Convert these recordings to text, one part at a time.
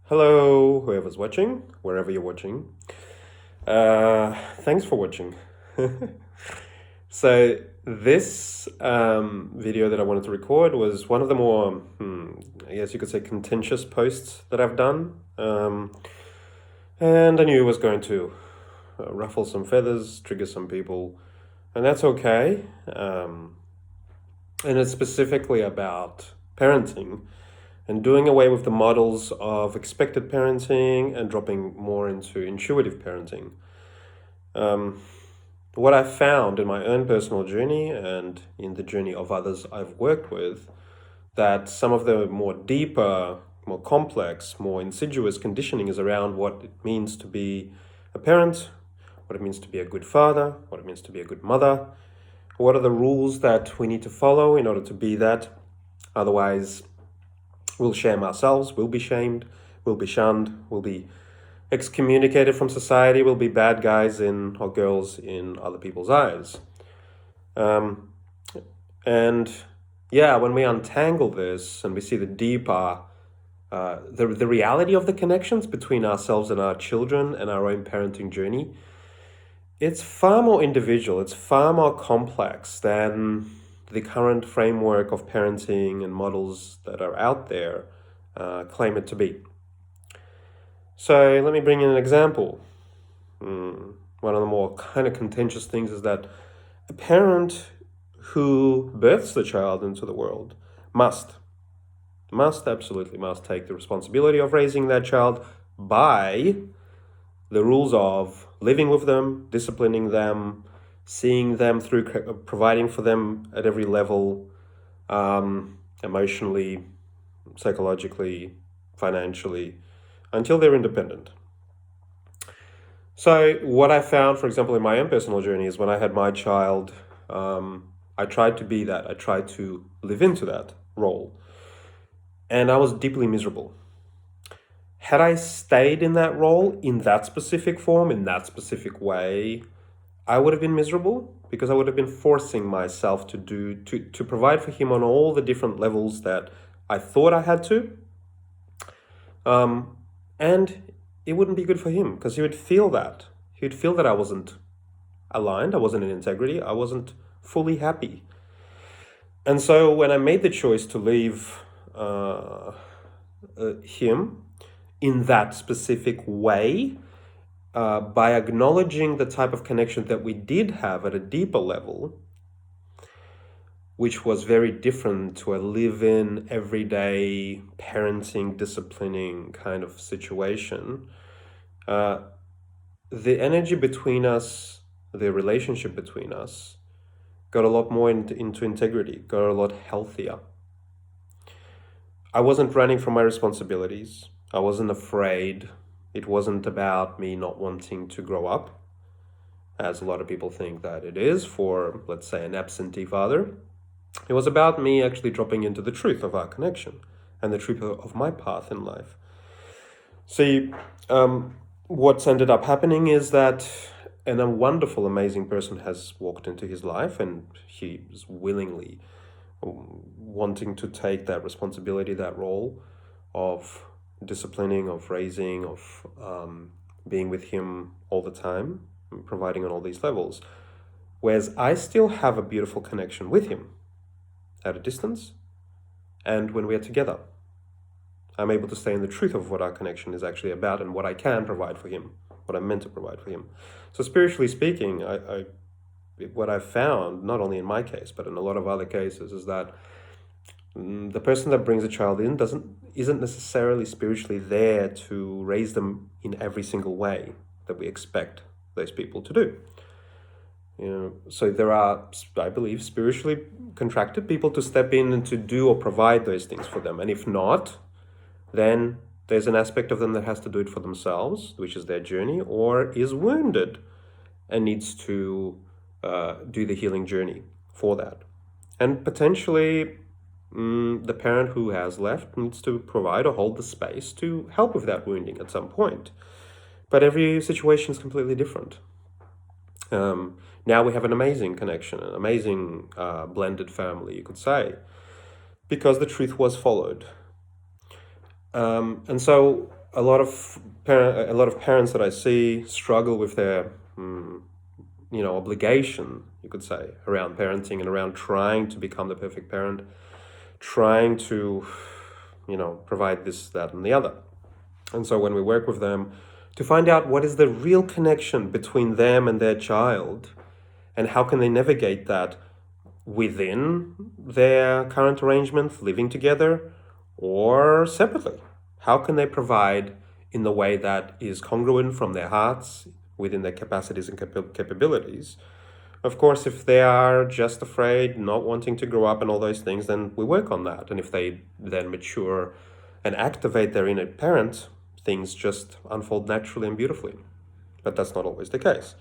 Hello, whoever's watching, wherever you're watching. Thanks for watching. So this video that I wanted to record was one of the more, I guess you could say, contentious posts that I've done. And I knew it was going to ruffle some feathers, trigger some people, and that's okay. And it's specifically about parenting and doing away with the models of expected parenting and dropping more into intuitive parenting. What I found in my own personal journey and in the journey of others I've worked with, that some of the more deeper, more complex, more insidious conditioning is around what it means to be a parent, what it means to be a good father, what it means to be a good mother, what are the rules that we need to follow in order to be that. Otherwise, we'll shame ourselves, we'll be shamed, we'll be shunned, we'll be excommunicated from society, we'll be bad guys or girls in other people's eyes. And yeah, when we untangle this and we see the deeper, the reality of the connections between ourselves and our children and our own parenting journey, it's far more individual, it's far more complex than the current framework of parenting and models that are out there claim it to be. So let me bring in an example. One of the more kind of contentious things is that a parent who births the child into the world absolutely must take the responsibility of raising that child by the rules of living with them, disciplining them, seeing them through, providing for them at every level, emotionally, psychologically, financially, until they're independent. So what I found, for example, in my own personal journey is when I had my child, I tried to be that. I tried to live into that role. And I was deeply miserable. Had I stayed in that role, in that specific form, in that specific way, I would have been miserable because I would have been forcing myself to provide for him on all the different levels that I thought I had to. And it wouldn't be good for him because he would feel that. He would feel that I wasn't aligned, I wasn't in integrity, I wasn't fully happy. And so when I made the choice to leave him in that specific way, by acknowledging the type of connection that we did have at a deeper level, which was very different to a live-in, everyday parenting, disciplining kind of situation, the energy between us, the relationship between us, got a lot more into integrity, got a lot healthier. I wasn't running from my responsibilities. I wasn't afraid. It wasn't about me not wanting to grow up, as a lot of people think that it is for, let's say, an absentee father. It was about me actually dropping into the truth of our connection and the truth of my path in life. See, what's ended up happening is that a wonderful, amazing person has walked into his life, and he is willingly wanting to take that responsibility, that role of disciplining, of raising, of being with him all the time, providing on all these levels. Whereas I still have a beautiful connection with him at a distance, and when we are together, I'm able to stay in the truth of what our connection is actually about and what I can provide for him, what I'm meant to provide for him. So spiritually speaking, what I've found, not only in my case, but in a lot of other cases, is that the person that brings a child in isn't necessarily spiritually there to raise them in every single way that we expect those people to do. So there are, I believe, spiritually contracted people to step in and to do or provide those things for them. And if not, then there's an aspect of them that has to do it for themselves, which is their journey, or is wounded and needs to do the healing journey for that. And potentially, the parent who has left needs to provide or hold the space to help with that wounding at some point. But every situation is completely different. Now we have an amazing connection, an amazing blended family, you could say, because the truth was followed. And so a lot of parents that I see struggle with their obligation, you could say, around parenting and around trying to become the perfect parent, trying to provide this, that, and the other. And so when we work with them to find out what is the real connection between them and their child, and how can they navigate that within their current arrangement, living together, or separately. How can they provide in the way that is congruent from their hearts, within their capacities and capabilities? Of course, if they are just afraid, not wanting to grow up and all those things, then we work on that. And if they then mature and activate their inner parent, things just unfold naturally and beautifully. But that's not always the case.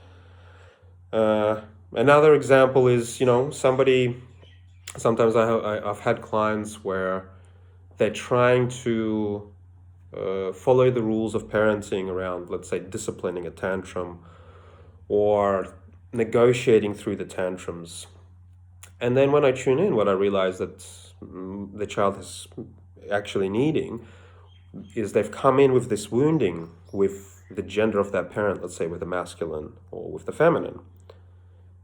Another example is, sometimes I've had clients where they're trying to follow the rules of parenting around, let's say, disciplining a tantrum or negotiating through the tantrums. And then when I tune in, what I realize that the child is actually needing is they've come in with this wounding with the gender of that parent, let's say with the masculine or with the feminine.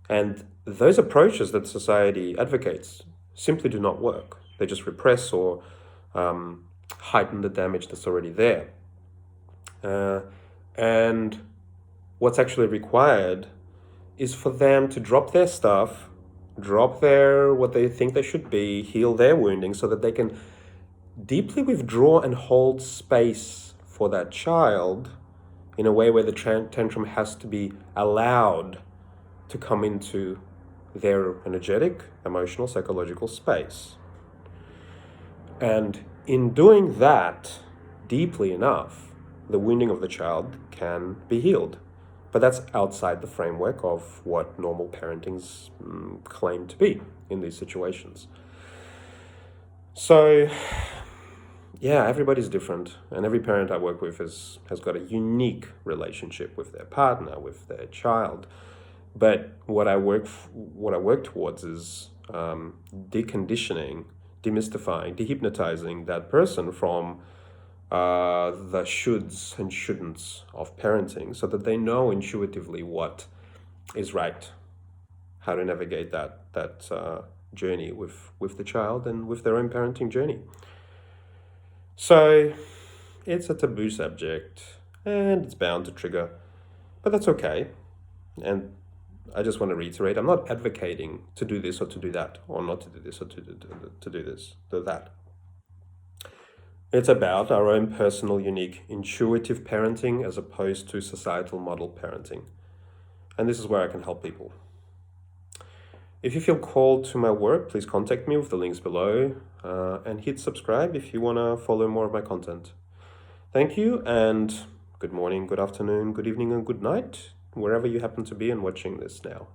And those approaches that society advocates simply do not work. They just repress or heighten the damage that's already there. And what's actually required is for them to drop their stuff, drop what they think they should be, heal their wounding so that they can deeply withdraw and hold space for that child in a way where the tantrum has to be allowed to come into their energetic, emotional, psychological space. And in doing that deeply enough, the wounding of the child can be healed. But that's outside the framework of what normal parenting's claim to be in these situations. So, yeah, everybody's different, and every parent I work with has got a unique relationship with their partner, with their child. But what I work towards is deconditioning, demystifying, dehypnotizing that person from the shoulds and shouldn'ts of parenting, so that they know intuitively what is right, how to navigate that journey with the child and with their own parenting journey. So it's a taboo subject and it's bound to trigger, but that's okay. And I just want to reiterate, I'm not advocating to do this or to do that, or not to do this or to do this, do that. It's about our own personal, unique, intuitive parenting as opposed to societal model parenting. And this is where I can help people. If you feel called to my work, please contact me with the links below and hit subscribe if you want to follow more of my content. Thank you, and good morning, good afternoon, good evening, and good night, wherever you happen to be and watching this now.